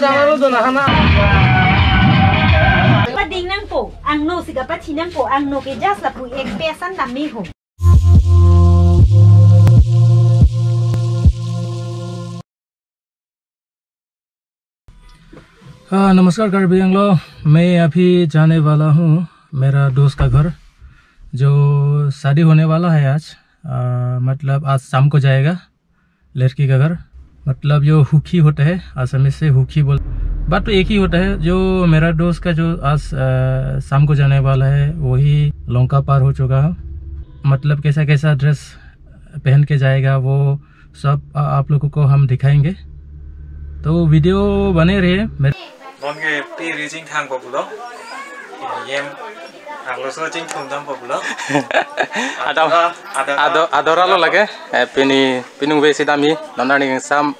jangan lu tuh nah. Pading nang po, ang no siga pati nang po, ang no ke jas la pu ek pesan dami ho. नमस्कार कर भैया लोग, मैं अभी जाने वाला हूँ मेरा दोस्त का घर जो शादी होने वाला है आज। मतलब आज शाम को जाएगा लड़की का घर। मतलब जो हुखी होता है असमी से हुखी बोल, बात तो एक ही होता है। जो मेरा दोस्त का जो आज शाम को जाने वाला है वही लंका पार हो चुका है। मतलब कैसा कैसा ड्रेस पहन के जाएगा वो सब आप लोगों को हम दिखाएंगे, तो वीडियो बने रहिए। Nonge piri jing thang populo, yem aglo so jing thumdam populo. Adora lo lage, pinung be sidami, nonani sam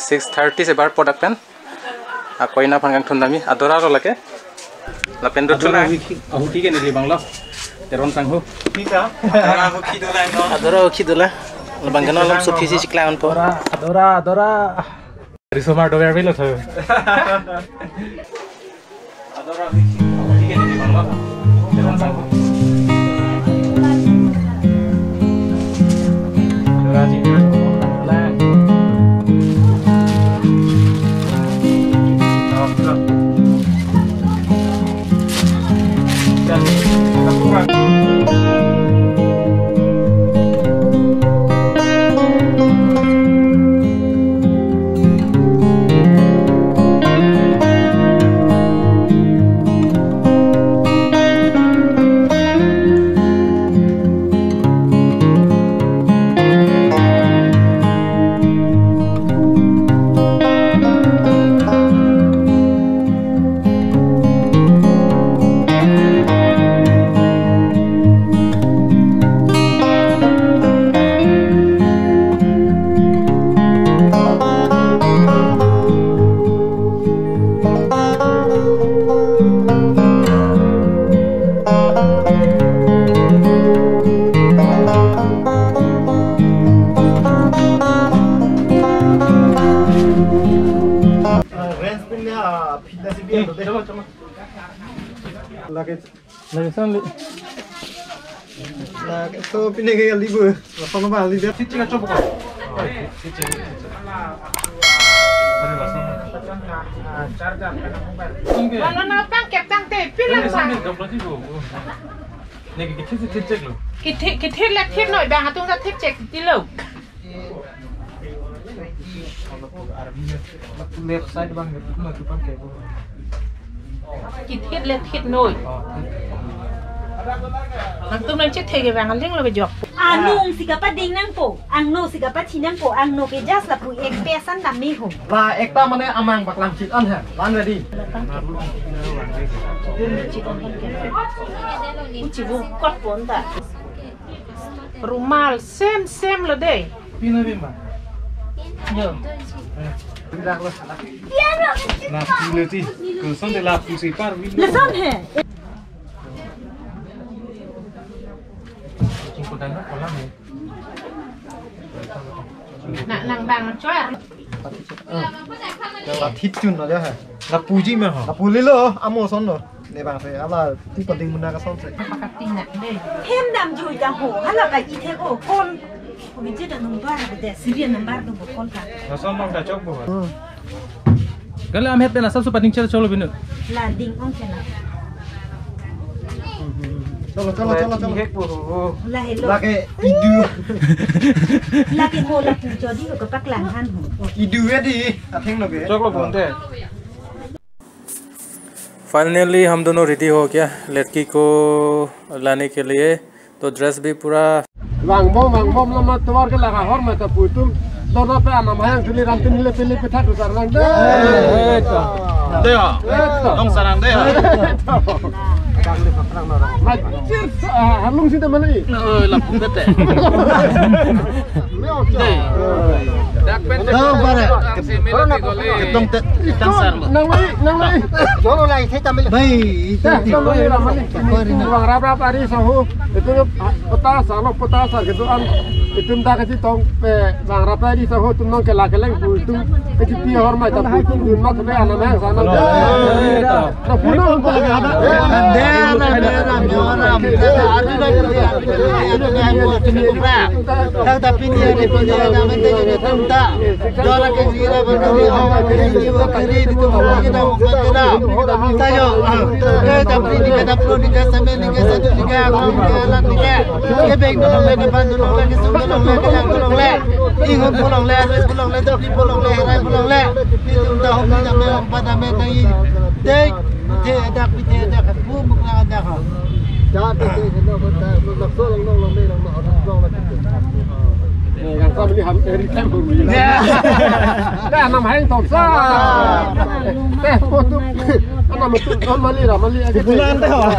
6:30 se bar product pen. Aku ina panggang thumdami, adora lo lage. La pen dot chula. Aku tiga ni banglo. Teron tangho. Pita. Aku kidula no. Adora kidula. Lebangana lam so physics clown po. Adora. Risomar dober bilo tho. Adora tiga ni banglo. Teron tangho. Raji. So pindah ke libu, lepas nama libu. Cici kan coba. Kalau napa kepang teh pilih bang. Nih kita cek lo. Kita lihat noi bang, atau nggak cek di lo. Left side bang, itu mah tu pakai. Kita lihat noi. Nang nang cek tege bang, aling lo bejok. Anung siga pading nang po, ang no siga pati nang po, ang no ke jas la pu ek pesan dami ho. Lah ekta mana amang baklang cit an ha, lan ready. Cibu kot pun tak. Rumal sem lo deh. Pina bimba. Yo. Bilang lo. Lah pilih ti, kosong de lah pusi par. Lesan he. Nang bang coy. Lah thit chun rồi ha. Lah puji mà hả? Lah puli lo, amo son lo. Để bạn phải là tí phần mình ra son sẽ. Tin nè đây. Thêm đam chui đam hồ, hala cái gì thế ô con. Mình chỉ là number để Syrian number đâu một con cả. Nó son bang đã chốc bộ. Kalau am head na sabsu pating chalo binu. Là ding ông thế nào. Chalo. Là hello. Là cái idu. Là cái hồ là phụ cho đi của các làng han hồ. Idu đi. À thêm là cái. Chok lo bonte. Finally हम दोनों रेडी हो गया लड़की को लाने के लिए। तो ड्रेस भी पूरा vàng bom lama tuar ke laga hor mata putum dona pe anam hayang tuli rantin le pele petha tu sarang de Đây à? Ông sarang đây à? Macir halung sih teman ini. Lapung bete. Dak pente. Ketong Nang lagi. Solo lagi saya tampil. Baik. Bang rap hari sahu itu petasa gitu an itu entah kasih tong bang rap hari sahu tu nong kelak-kelak itu kasih dia hormat tapi itu not be anak yang sana. Nah puno lagi ada. Tapi dia juara ke zira berdiri awal jiwa kiri itu kita bukan tayo tapi ini kita perlu dikasih satu tiga jalan tiga ke baik dulu ke depan dulu ke sumber dulu ke yang dulu ingat pulang terus pulang tapi pulang rai pulang itu tahu kita memang pada metai dek ada kita ada kamu bukan ada kau jadi kita nak tolong yang kami lihat dari campur ini. Dah namanya Tomsa. Foto. Anak itu Mali aja. Bulan dah.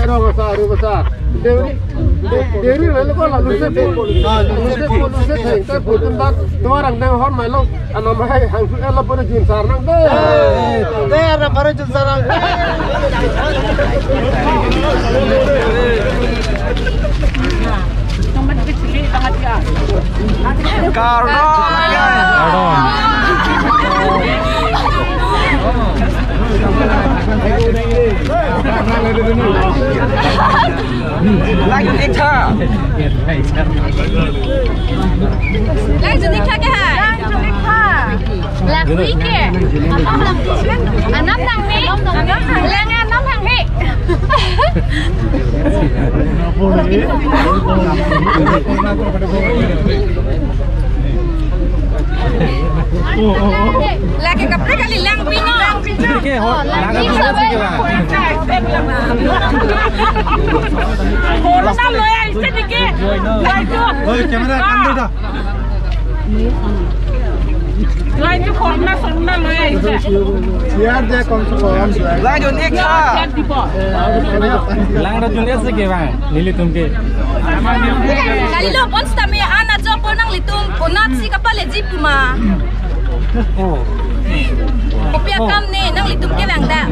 Rumah besar. Dewi lalu kau lalu saya foto tak dua orang dengan hormat lo. Namanya Hangsu Ella pun jun sarang deh. Ada baru jun sarang. Lanjut ikha. Lagu ike. Anam nang ni. Lengan anam nang ni. Lagi kapre kali lang pino. Lanjut ikha. Lang rajunnya sih bang, nili tumke. Kali lo pon stami anak jopo nang litung ponat si kapal jeep ma. Kopiak kam ni nang litung ke bang dah.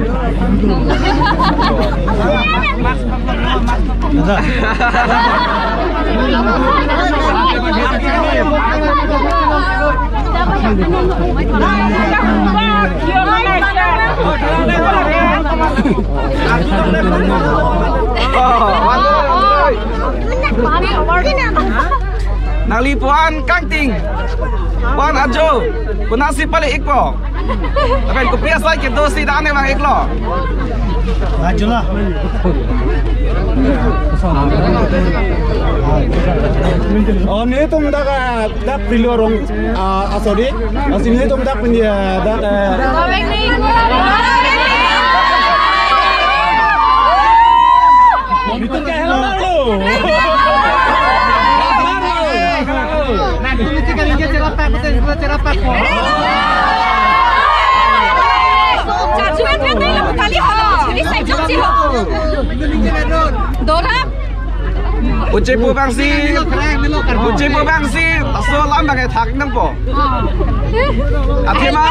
Nalipuan Kangting, Puan Ajo, Punasi paling ikpo. Tapi aku biasa ke dosi dah ane bang iklo. Ajo lah. Oh ni tuh dak pilih orang sorry, sini tuh dak punya dak. Itu kayak lalu. Nah, ini tinggal injek cerapak, betul cerapak. Cajuan dia ni lah kali halam jadi saya jumpa ho. Dorap. Ucap bangsi, soalan bagai thak nang po. Athema,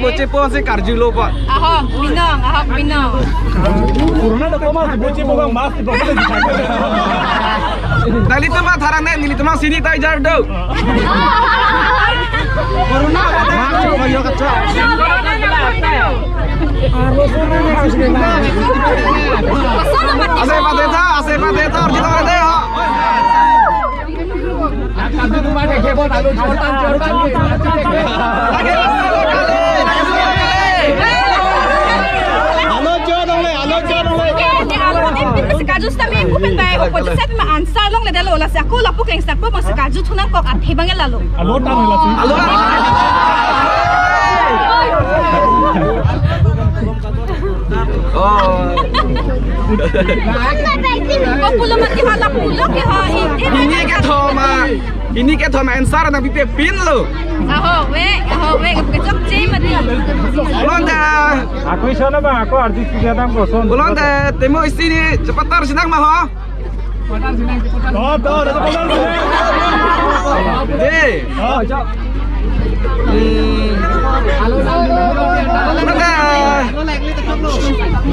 ucap bangsi karju lo po. Ahok minang. Corona dah kau masih bocil bang mas di bawah lagi. Nali tu mah tharang ni, nili tu mah sini tak jar do. Corona dah coba yo kaca. Asal pateta, kita ada ya. Ada tu mana kebo lalu jortan. Sekajut kami aku pentai opor set ma ansar long le dalo la aku lapuk yang sak pun sekajut tunang kok athi banget lalu. Alo tang la tu. Oh. Populo mati halap pulo ke ha ini ke thoma ansar na pipe pin lo. Aho we kecok cai mati. Londa. Kuih sana bang, aku artis kita tam koson. Belum deh, temu isi ni cepat tar senang mah ho. Oh, tuh, ada cepetan. Deh. Oh, cok.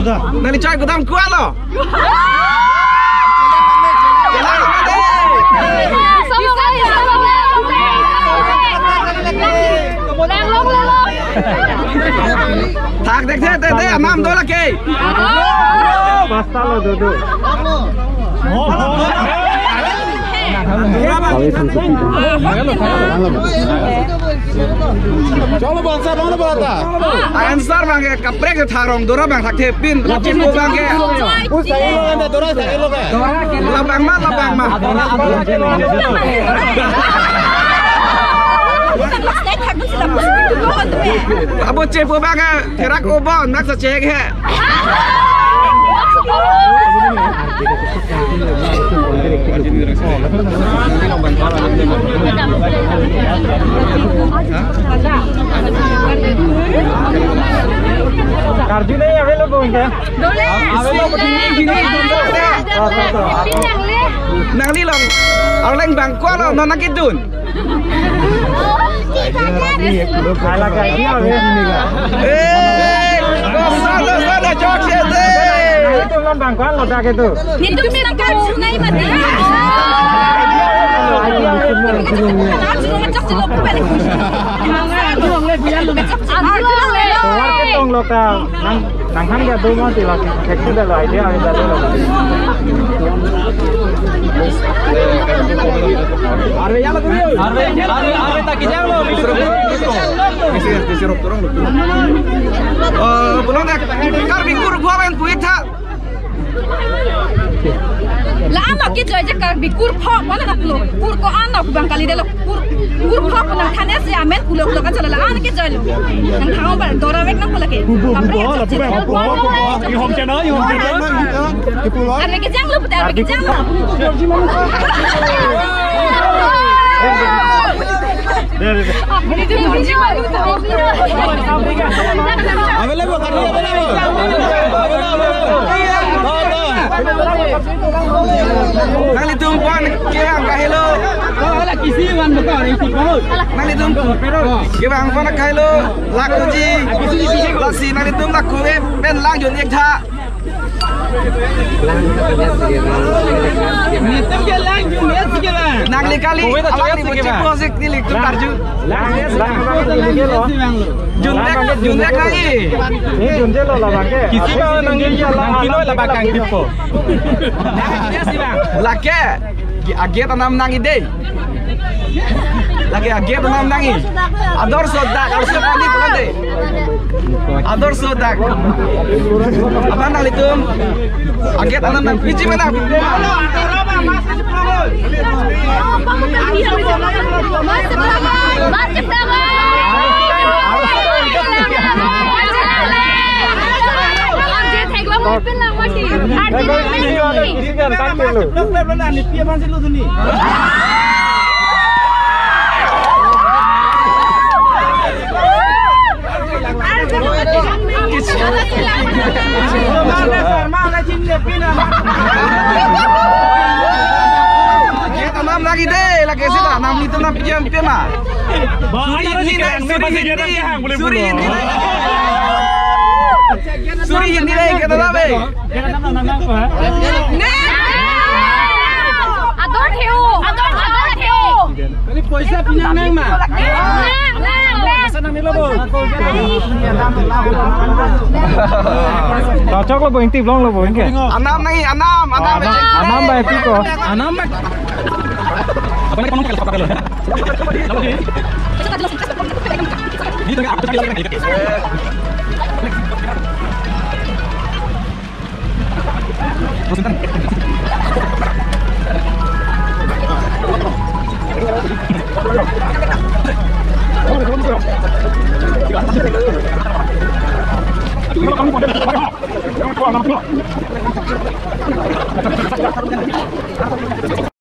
Udah. Nanti coy gudang kuat lo. Thạc thế năm đô la kì. Basta lo dodo. Coba bangsa, mana bangsa? Ansar bangke kaprek tharong dora bang thak the pin lapin ko bangke. Saya lo anda dora saya lo kan. Labang mah. Abo cepu bangke terak obon nak secek he. Karju नहीं available क्या? Nang li long, orang bang kuat lo, non nak idun. Kalah kalah Sana jok siapa? Itu kan bangkuan lo dah gitu. Itu bilang karju नहीं mati. Tong lokal, nang ham dia dulu nanti lagi kecil dah lah idea ada dulu. Arve yang lagi ni. Arve tak kijang lo. Disuruh turun lo. Belum nak. Kar bikur gua main kuit ha. Lah anak kita aja kar bikur phok mana nak lo. Kur ko anak bang kali dah lo. Kur phok nak khane si amen kulo kan chala lah anak kita lo. Nang thang bar dora wek nak lagi. Home channel. Arve kijang lo putar arve kijang lo. Nang litumpuan kebang kahilo. Nang litum kebang pun kahilo. Lakuji. Lasi nang litum laku ben lang jun ek tha. Nang likali alang ni bocik musik ni lik karju. Junnek lagi. Ini junje lo lah bangke. Kisi kau nangin jalan kilo lah bangkang tipo. Lake age tanam nangi deh. Lagi age tanam nangi. Ador sodak, harus kali bukan deh. Ador sodak. Apa nang litum? Age tanam nang biji mana? Tanam lagi deh, lagi sih lah. Nam itu nam pijam pema. Suri hindi deh kita tahu. Ador theo. Kali poisa pinang nang ma. Cocok lo boing tip long lo boing ke? Anam nih, anam. Anam baik piko. Anam baik. Apa ni kamu kalau pakai lo? Ini tu aku cakap lagi. Terus